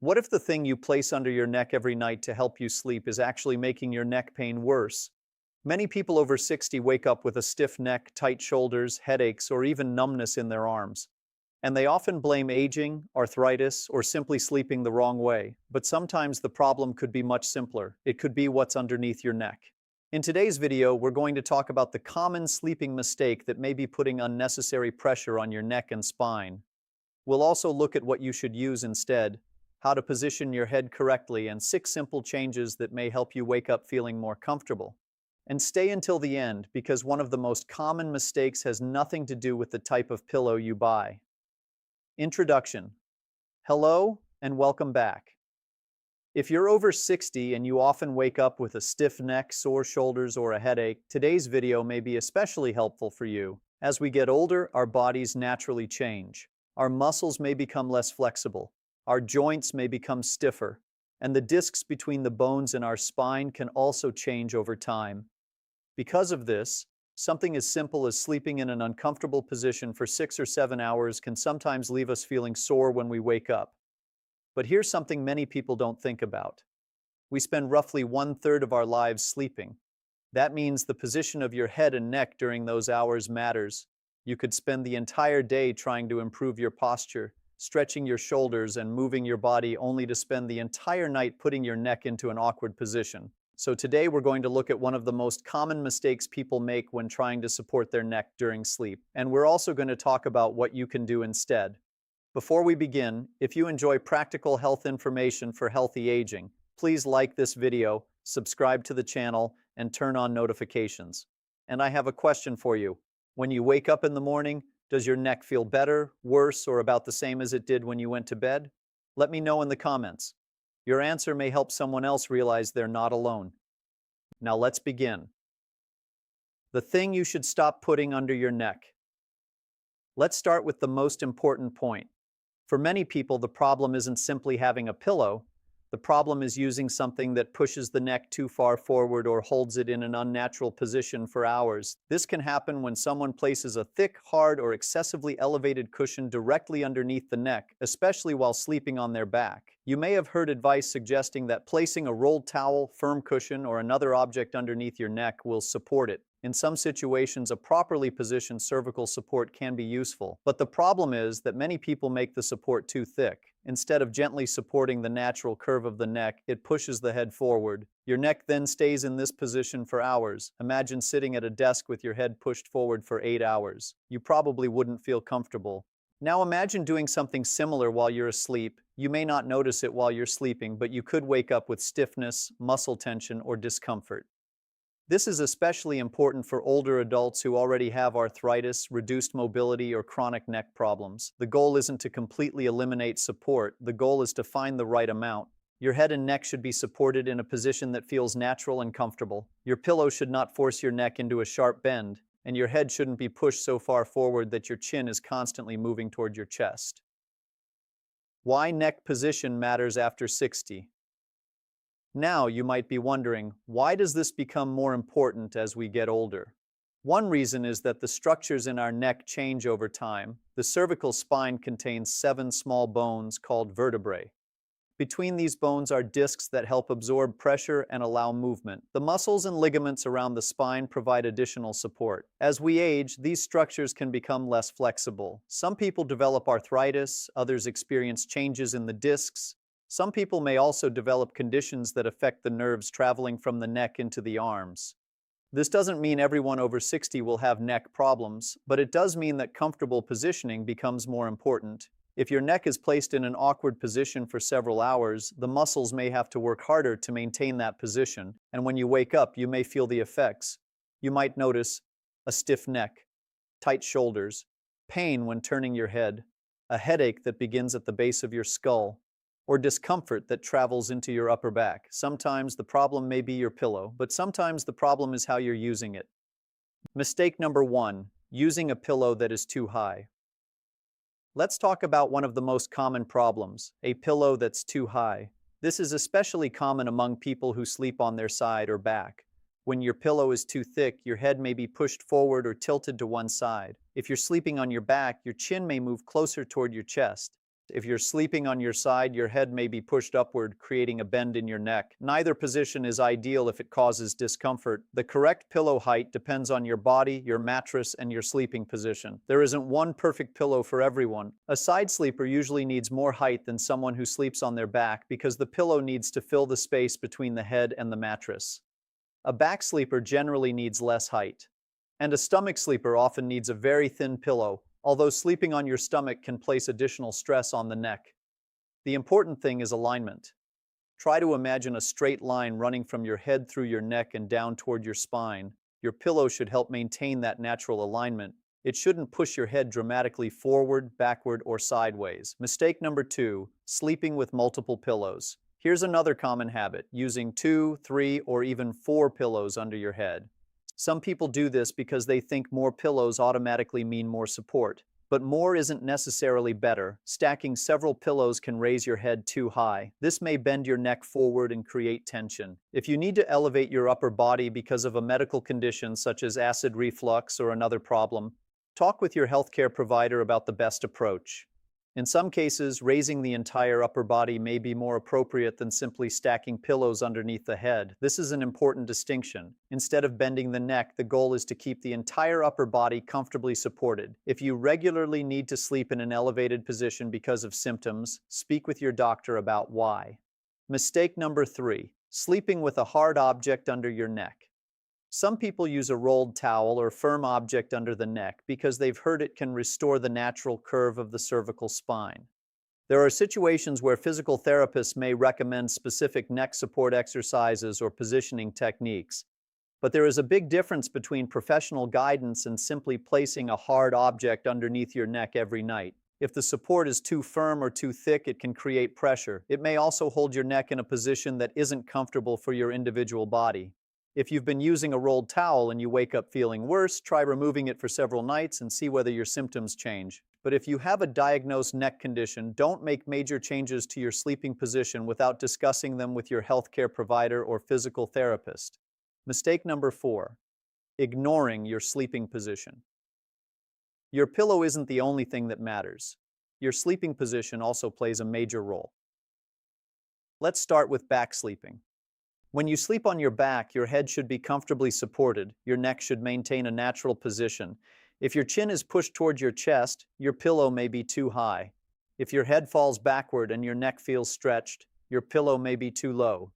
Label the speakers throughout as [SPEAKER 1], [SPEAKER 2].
[SPEAKER 1] What if the thing you place under your neck every night to help you sleep is actually making your neck pain worse? Many people over 60 wake up with a stiff neck, tight shoulders, headaches, or even numbness in their arms. And they often blame aging, arthritis, or simply sleeping the wrong way. But sometimes the problem could be much simpler. It could be what's underneath your neck. In today's video, we're going to talk about the common sleeping mistake that may be putting unnecessary pressure on your neck and spine. We'll also look at what you should use instead, how to position your head correctly, and 6 simple changes that may help you wake up feeling more comfortable. And stay until the end, because one of the most common mistakes has nothing to do with the type of pillow you buy. Introduction. Hello, and welcome back. If you're over 60 and you often wake up with a stiff neck, sore shoulders, or a headache, today's video may be especially helpful for you. As we get older, our bodies naturally change. Our muscles may become less flexible. Our joints may become stiffer. And the discs between the bones in our spine can also change over time. Because of this, something as simple as sleeping in an uncomfortable position for 6 or 7 hours can sometimes leave us feeling sore when we wake up. But here's something many people don't think about. We spend roughly 1/3 of our lives sleeping. That means the position of your head and neck during those hours matters. You could spend the entire day trying to improve your posture, stretching your shoulders and moving your body, only to spend the entire night putting your neck into an awkward position. So today we're going to look at one of the most common mistakes people make when trying to support their neck during sleep. And we're also going to talk about what you can do instead. Before we begin, if you enjoy practical health information for healthy aging, please like this video, subscribe to the channel, and turn on notifications. And I have a question for you. When you wake up in the morning, does your neck feel better, worse, or about the same as it did when you went to bed? Let me know in the comments. Your answer may help someone else realize they're not alone. Now let's begin. The thing you should stop putting under your neck. Let's start with the most important point. For many people, the problem isn't simply having a pillow. The problem is using something that pushes the neck too far forward or holds it in an unnatural position for hours. This can happen when someone places a thick, hard, or excessively elevated cushion directly underneath the neck, especially while sleeping on their back. You may have heard advice suggesting that placing a rolled towel, firm cushion, or another object underneath your neck will support it. In some situations, a properly positioned cervical support can be useful, but the problem is that many people make the support too thick. Instead of gently supporting the natural curve of the neck, it pushes the head forward. Your neck then stays in this position for hours. Imagine sitting at a desk with your head pushed forward for 8 hours. You probably wouldn't feel comfortable. Now imagine doing something similar while you're asleep. You may not notice it while you're sleeping, but you could wake up with stiffness, muscle tension, or discomfort. This is especially important for older adults who already have arthritis, reduced mobility, or chronic neck problems. The goal isn't to completely eliminate support. The goal is to find the right amount. Your head and neck should be supported in a position that feels natural and comfortable. Your pillow should not force your neck into a sharp bend, and your head shouldn't be pushed so far forward that your chin is constantly moving toward your chest. Why neck position matters after 60. Now you might be wondering, why does this become more important as we get older? One reason is that the structures in our neck change over time. The cervical spine contains 7 small bones called vertebrae. Between these bones are discs that help absorb pressure and allow movement. The muscles and ligaments around the spine provide additional support. As we age, these structures can become less flexible. Some people develop arthritis, others experience changes in the discs. Some people may also develop conditions that affect the nerves traveling from the neck into the arms. This doesn't mean everyone over 60 will have neck problems, but it does mean that comfortable positioning becomes more important. If your neck is placed in an awkward position for several hours, the muscles may have to work harder to maintain that position, and when you wake up, you may feel the effects. You might notice a stiff neck, tight shoulders, pain when turning your head, a headache that begins at the base of your skull, or discomfort that travels into your upper back. Sometimes the problem may be your pillow, but sometimes the problem is how you're using it. Mistake number 1, using a pillow that is too high. Let's talk about one of the most common problems, a pillow that's too high. This is especially common among people who sleep on their side or back. When your pillow is too thick, your head may be pushed forward or tilted to one side. If you're sleeping on your back, your chin may move closer toward your chest. If you're sleeping on your side, your head may be pushed upward, creating a bend in your neck. Neither position is ideal if it causes discomfort. The correct pillow height depends on your body, your mattress, and your sleeping position. There isn't one perfect pillow for everyone. A side sleeper usually needs more height than someone who sleeps on their back because the pillow needs to fill the space between the head and the mattress. A back sleeper generally needs less height. And a stomach sleeper often needs a very thin pillow, although sleeping on your stomach can place additional stress on the neck. The important thing is alignment. Try to imagine a straight line running from your head through your neck and down toward your spine. Your pillow should help maintain that natural alignment. It shouldn't push your head dramatically forward, backward, or sideways. Mistake number 2, sleeping with multiple pillows. Here's another common habit, using 2, 3, or even 4 pillows under your head. Some people do this because they think more pillows automatically mean more support. But more isn't necessarily better. Stacking several pillows can raise your head too high. This may bend your neck forward and create tension. If you need to elevate your upper body because of a medical condition such as acid reflux or another problem, talk with your healthcare provider about the best approach. In some cases, raising the entire upper body may be more appropriate than simply stacking pillows underneath the head. This is an important distinction. Instead of bending the neck, the goal is to keep the entire upper body comfortably supported. If you regularly need to sleep in an elevated position because of symptoms, speak with your doctor about why. Mistake number 3, sleeping with a hard object under your neck. Some people use a rolled towel or firm object under the neck because they've heard it can restore the natural curve of the cervical spine. There are situations where physical therapists may recommend specific neck support exercises or positioning techniques. But there is a big difference between professional guidance and simply placing a hard object underneath your neck every night. If the support is too firm or too thick, it can create pressure. It may also hold your neck in a position that isn't comfortable for your individual body. If you've been using a rolled towel and you wake up feeling worse, try removing it for several nights and see whether your symptoms change. But if you have a diagnosed neck condition, don't make major changes to your sleeping position without discussing them with your healthcare provider or physical therapist. Mistake number 4, ignoring your sleeping position. Your pillow isn't the only thing that matters. Your sleeping position also plays a major role. Let's start with back sleeping. When you sleep on your back, your head should be comfortably supported. Your neck should maintain a natural position. If your chin is pushed toward your chest, your pillow may be too high. If your head falls backward and your neck feels stretched, your pillow may be too low.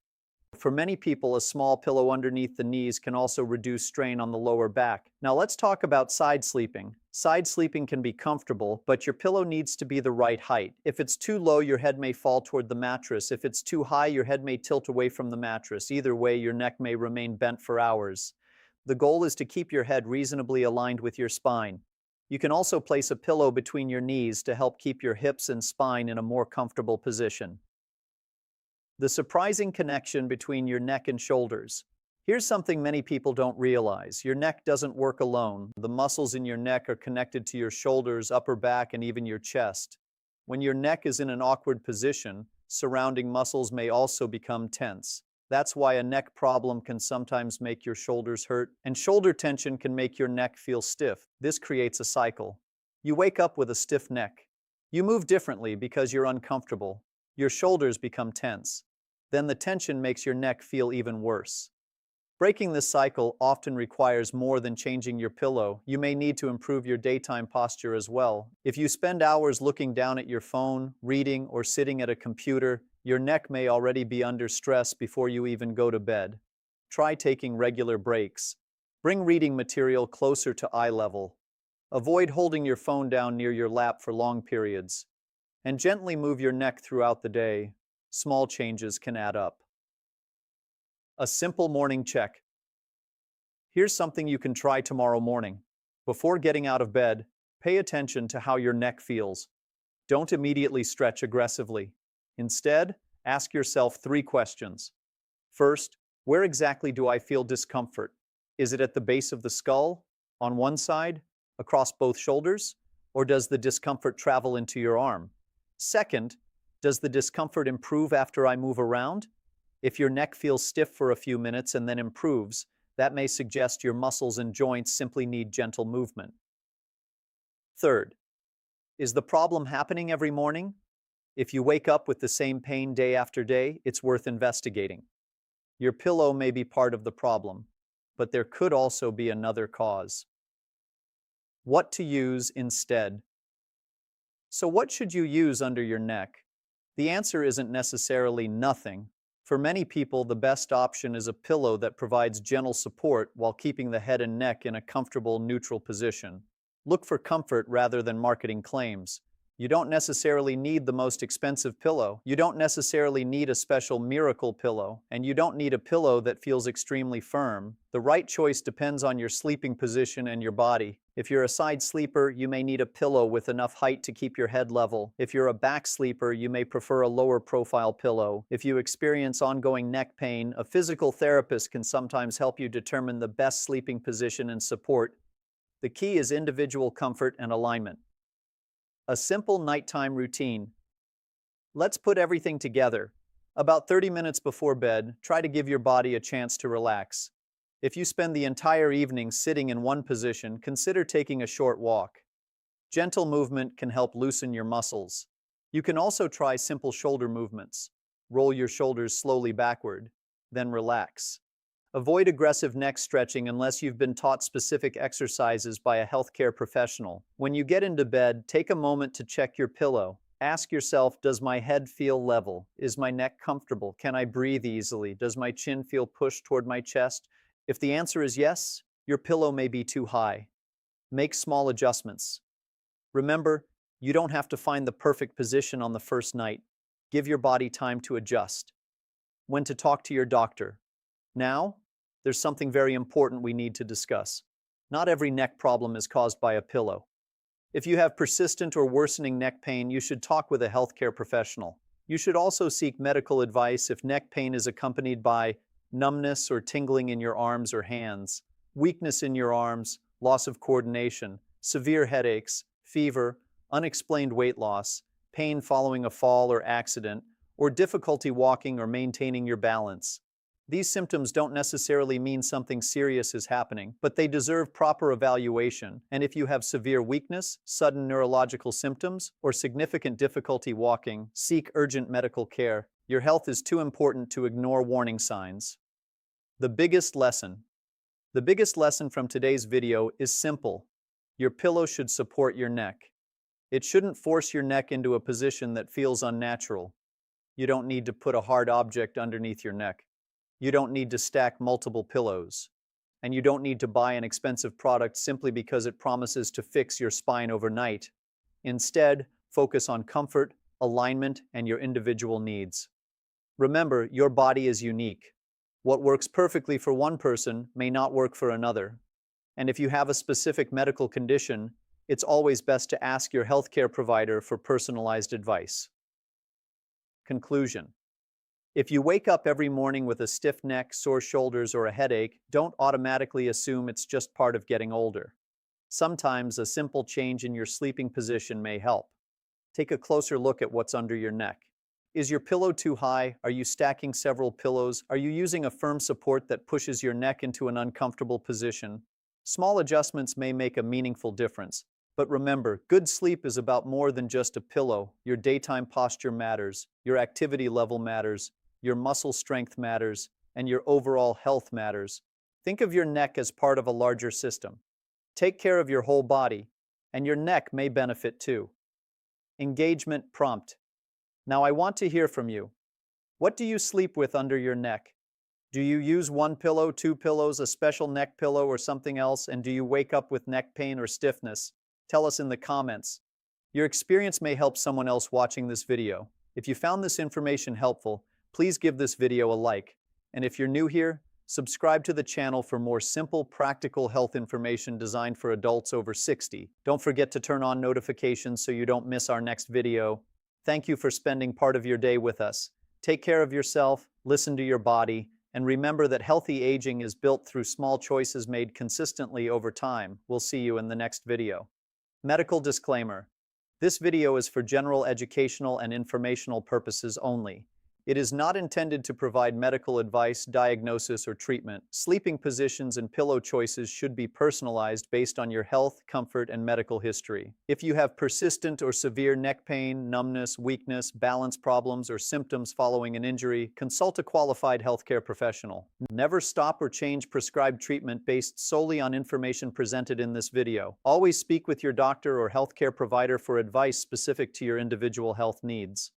[SPEAKER 1] For many people, a small pillow underneath the knees can also reduce strain on the lower back. Now let's talk about side sleeping. Side sleeping can be comfortable, but your pillow needs to be the right height. If it's too low, your head may fall toward the mattress. If it's too high, your head may tilt away from the mattress. Either way, your neck may remain bent for hours. The goal is to keep your head reasonably aligned with your spine. You can also place a pillow between your knees to help keep your hips and spine in a more comfortable position. The surprising connection between your neck and shoulders. Here's something many people don't realize. Your neck doesn't work alone. The muscles in your neck are connected to your shoulders, upper back, and even your chest. When your neck is in an awkward position, surrounding muscles may also become tense. That's why a neck problem can sometimes make your shoulders hurt, and shoulder tension can make your neck feel stiff. This creates a cycle. You wake up with a stiff neck. You move differently because you're uncomfortable. Your shoulders become tense. Then the tension makes your neck feel even worse. Breaking this cycle often requires more than changing your pillow. You may need to improve your daytime posture as well. If you spend hours looking down at your phone, reading, or sitting at a computer, your neck may already be under stress before you even go to bed. Try taking regular breaks. Bring reading material closer to eye level. Avoid holding your phone down near your lap for long periods. And gently move your neck throughout the day. Small changes can add up. A simple morning check. Here's something you can try tomorrow morning. Before getting out of bed, pay attention to how your neck feels. Don't immediately stretch aggressively. Instead, ask yourself 3 questions. First, where exactly do I feel discomfort? Is it at the base of the skull, on one side, across both shoulders, or does the discomfort travel into your arm? Second, does the discomfort improve after I move around? If your neck feels stiff for a few minutes and then improves, that may suggest your muscles and joints simply need gentle movement. Third, is the problem happening every morning? If you wake up with the same pain day after day, it's worth investigating. Your pillow may be part of the problem, but there could also be another cause. What to use instead? So what should you use under your neck? The answer isn't necessarily nothing. For many people, the best option is a pillow that provides gentle support while keeping the head and neck in a comfortable, neutral position. Look for comfort rather than marketing claims. You don't necessarily need the most expensive pillow. You don't necessarily need a special miracle pillow, and you don't need a pillow that feels extremely firm. The right choice depends on your sleeping position and your body. If you're a side sleeper, you may need a pillow with enough height to keep your head level. If you're a back sleeper, you may prefer a lower profile pillow. If you experience ongoing neck pain, a physical therapist can sometimes help you determine the best sleeping position and support. The key is individual comfort and alignment. A simple nighttime routine. Let's put everything together. About 30 minutes before bed, try to give your body a chance to relax. If you spend the entire evening sitting in one position, consider taking a short walk. Gentle movement can help loosen your muscles. You can also try simple shoulder movements. Roll your shoulders slowly backward, then relax. Avoid aggressive neck stretching unless you've been taught specific exercises by a healthcare professional. When you get into bed, take a moment to check your pillow. Ask yourself, does my head feel level? Is my neck comfortable? Can I breathe easily? Does my chin feel pushed toward my chest? If the answer is yes, your pillow may be too high. Make small adjustments. Remember, you don't have to find the perfect position on the first night. Give your body time to adjust. When to talk to your doctor. Now, there's something very important we need to discuss. Not every neck problem is caused by a pillow. If you have persistent or worsening neck pain, you should talk with a healthcare professional. You should also seek medical advice if neck pain is accompanied by numbness or tingling in your arms or hands, weakness in your arms, loss of coordination, severe headaches, fever, unexplained weight loss, pain following a fall or accident, or difficulty walking or maintaining your balance. These symptoms don't necessarily mean something serious is happening, but they deserve proper evaluation. And if you have severe weakness, sudden neurological symptoms, or significant difficulty walking, seek urgent medical care. Your health is too important to ignore warning signs. The biggest lesson. The biggest lesson from today's video is simple. Your pillow should support your neck. It shouldn't force your neck into a position that feels unnatural. You don't need to put a hard object underneath your neck. You don't need to stack multiple pillows. And you don't need to buy an expensive product simply because it promises to fix your spine overnight. Instead, focus on comfort, alignment, and your individual needs. Remember, your body is unique. What works perfectly for one person may not work for another. And if you have a specific medical condition, it's always best to ask your healthcare provider for personalized advice. Conclusion. If you wake up every morning with a stiff neck, sore shoulders, or a headache, don't automatically assume it's just part of getting older. Sometimes a simple change in your sleeping position may help. Take a closer look at what's under your neck. Is your pillow too high? Are you stacking several pillows? Are you using a firm support that pushes your neck into an uncomfortable position? Small adjustments may make a meaningful difference. But remember, good sleep is about more than just a pillow. Your daytime posture matters, your activity level matters, your muscle strength matters, and your overall health matters. Think of your neck as part of a larger system. Take care of your whole body, and your neck may benefit too. Engagement prompt. Now I want to hear from you. What do you sleep with under your neck? Do you use one pillow, two pillows, a special neck pillow, or something else, and do you wake up with neck pain or stiffness? Tell us in the comments. Your experience may help someone else watching this video. If you found this information helpful, please give this video a like. And if you're new here, subscribe to the channel for more simple, practical health information designed for adults over 60. Don't forget to turn on notifications so you don't miss our next video. Thank you for spending part of your day with us. Take care of yourself, listen to your body, and remember that healthy aging is built through small choices made consistently over time. We'll see you in the next video. Medical disclaimer. This video is for general educational and informational purposes only. It is not intended to provide medical advice, diagnosis, or treatment. Sleeping positions and pillow choices should be personalized based on your health, comfort, and medical history. If you have persistent or severe neck pain, numbness, weakness, balance problems, or symptoms following an injury, consult a qualified healthcare professional. Never stop or change prescribed treatment based solely on information presented in this video. Always speak with your doctor or healthcare provider for advice specific to your individual health needs.